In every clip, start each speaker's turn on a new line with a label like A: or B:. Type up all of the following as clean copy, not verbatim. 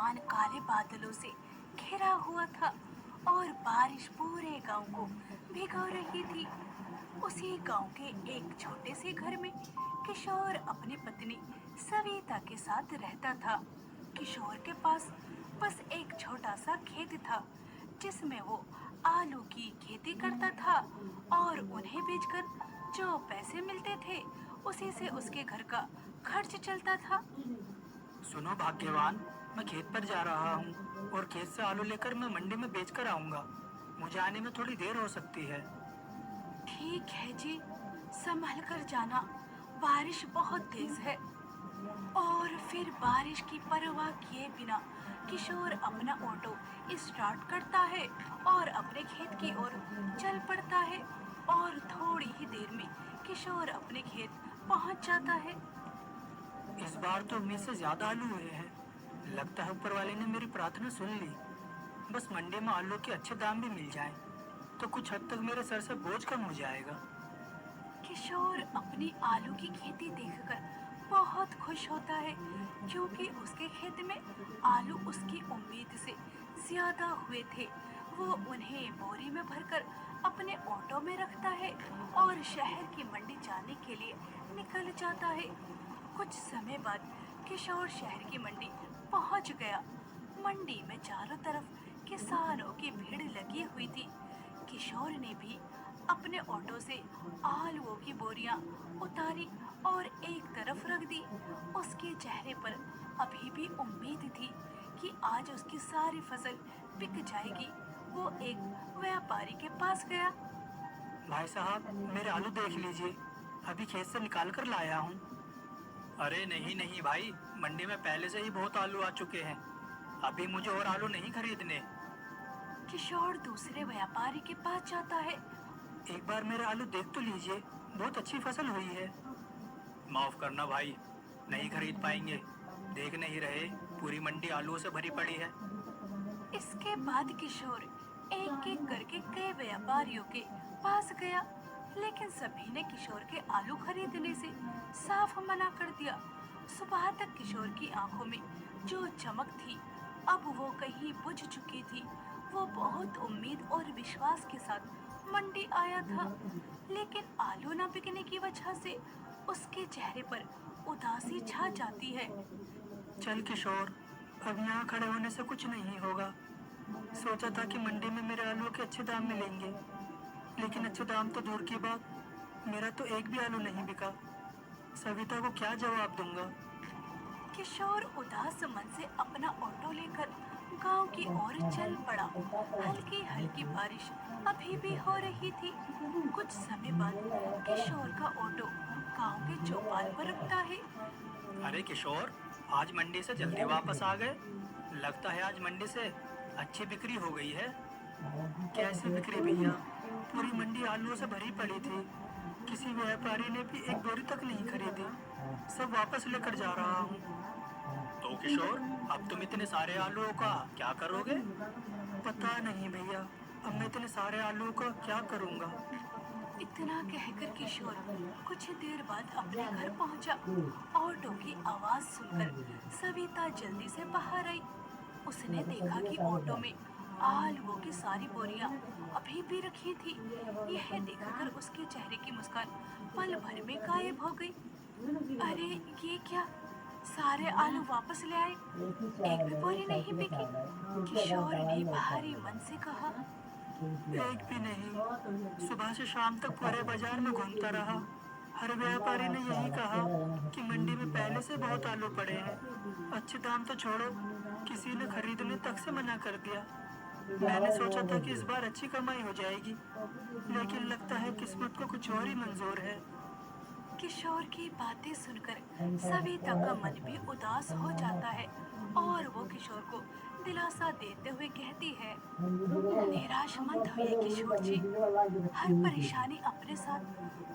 A: आसमान काले बादलों से घिरा हुआ था और बारिश पूरे गांव को भिगो रही थी। उसी गांव के एक छोटे से घर में किशोर अपनी पत्नी सविता के साथ रहता था। किशोर के पास बस एक छोटा सा खेत था जिसमें वो आलू की खेती करता था और उन्हें बेचकर जो पैसे मिलते थे उसी से उसके घर का खर्च चलता था।
B: सुनो भाग्यवान, मैं खेत पर जा रहा हूँ और खेत से आलू लेकर मैं मंडी में बेच कर आऊंगा। मुझे आने में थोड़ी देर हो सकती है।
A: ठीक है जी, संभल कर जाना, बारिश बहुत तेज है। और फिर बारिश की परवाह किए बिना किशोर अपना ऑटो स्टार्ट करता है और अपने खेत की ओर चल पड़ता है और थोड़ी ही देर में किशोर अपने खेत पहुंच जाता है।
B: इस बार तो उम्मीद से ज्यादा आलू हुए हैं। लगता है ऊपर वाले ने मेरी प्रार्थना सुन ली। बस मंडी में आलू के अच्छे दाम भी मिल जाएं, तो कुछ हद तक मेरे सर से बोझ कम हो जाएगा।
A: किशोर अपनी आलू की खेती देखकर बहुत खुश होता है क्योंकि उसके खेत में आलू उसकी उम्मीद से ज्यादा हुए थे। वो उन्हें बोरी में भरकर अपने ऑटो में रखता है और शहर की मंडी जाने के लिए निकल जाता है। कुछ समय बाद किशोर शहर की मंडी पहुंच गया। मंडी में चारों तरफ किसानों की भीड़ लगी हुई थी। किशोर ने भी अपने ऑटो से आलूओं की बोरियां उतारी और एक तरफ रख दी। उसके चेहरे पर अभी भी उम्मीद थी कि आज उसकी सारी फसल बिक जाएगी। वो एक व्यापारी के पास गया।
B: भाई साहब, मेरे आलू देख लीजिए, अभी खेत से निकाल कर लाया हूँ। अरे नहीं नहीं भाई, मंडी में पहले से ही बहुत आलू आ चुके हैं। अभी मुझे और आलू नहीं खरीदने।
A: किशोर दूसरे व्यापारी के पास जाता है।
B: एक बार मेरे आलू देख तो लीजिए, बहुत अच्छी फसल हुई है। माफ करना भाई, नहीं खरीद पाएंगे। देख नहीं रहे, पूरी मंडी आलूओं से भरी पड़ी है।
A: इसके बाद किशोर एक एक करके कई व्यापारियों के पास गया, लेकिन सभी ने किशोर के आलू खरीदने से साफ मना कर दिया। सुबह तक किशोर की आंखों में जो चमक थी अब वो कहीं बुझ चुकी थी। वो बहुत उम्मीद और विश्वास के साथ मंडी आया था, लेकिन आलू न बिकने की वजह से उसके चेहरे पर उदासी छा जाती है।
B: चल किशोर, अब यहाँ खड़े होने से कुछ नहीं होगा। सोचा था कि मंडी में मेरे आलू के अच्छे दाम मिलेंगे, लेकिन अच्छे दाम तो दूर की बात, मेरा तो एक भी आलू नहीं बिका। सविता को क्या जवाब दूंगा?
A: किशोर उदास मन से अपना ऑटो लेकर गांव की ओर चल पड़ा। हल्की हल्की बारिश अभी भी हो रही थी। कुछ समय बाद किशोर का ऑटो गांव के चौपाल पर रुकता है।
B: अरे किशोर, आज मंडी से जल्दी वापस आ गए। लगता है आज मंडी से अच्छी बिक्री हो गई है। कैसी बिक्री भैया? पूरी मंडी आलूओं से भरी पड़ी थी। किसी व्यापारी ने भी एक बोरी तक नहीं खरीदी। सब वापस लेकर जा रहा हूँ। तो किशोर, अब तुम इतने सारे आलूओं का क्या करोगे? पता नहीं भैया, अब मैं इतने सारे आलूओं का क्या करूँगा।
A: इतना कहकर किशोर कुछ देर बाद अपने घर पहुंचा। ऑटो की आवाज सुनकर सविता जल्दी से बाहर आई। उसने देखा कि ऑटो में आलूओं की सारी बोरियां अभी भी रखी थी। यह देखकर उसके चेहरे की मुस्कान पल भर में गायब हो गई। अरे ये क्या, सारे आलू वापस ले आए, एक भी बोरी नहीं बिकी। किशोर ने भारी मन से कहा।
B: एक भी नहीं। सुबह से शाम तक पूरे बाजार में घूमता रहा। हर व्यापारी ने यही कहा कि मंडी में पहले से बहुत आलू पड़े हैं। अच्छे दाम तो छोड़ो, किसी ने खरीदने तक से मना कर दिया। मैंने सोचा था कि इस बार अच्छी कमाई हो जाएगी, लेकिन लगता है किस्मत को कुछ और ही मंजूर है।
A: किशोर की बातें सुनकर सविता का मन भी उदास हो जाता है और वो किशोर को दिलासा देते हुए कहती है, निराश मत होइए किशोर जी, हर परेशानी अपने साथ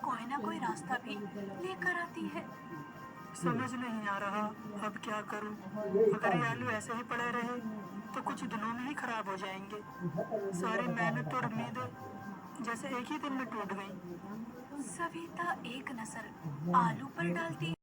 A: कोई ना कोई रास्ता भी लेकर आती है।
B: समझ नहीं आ रहा अब क्या करूं। अगर ये आलू ऐसे ही पड़े रहे तो कुछ दिनों में ही खराब हो जाएंगे। सारी मेहनत और उम्मीदें जैसे एक ही दिन में टूट गईं।
A: सविता एक नजर आलू पर डालती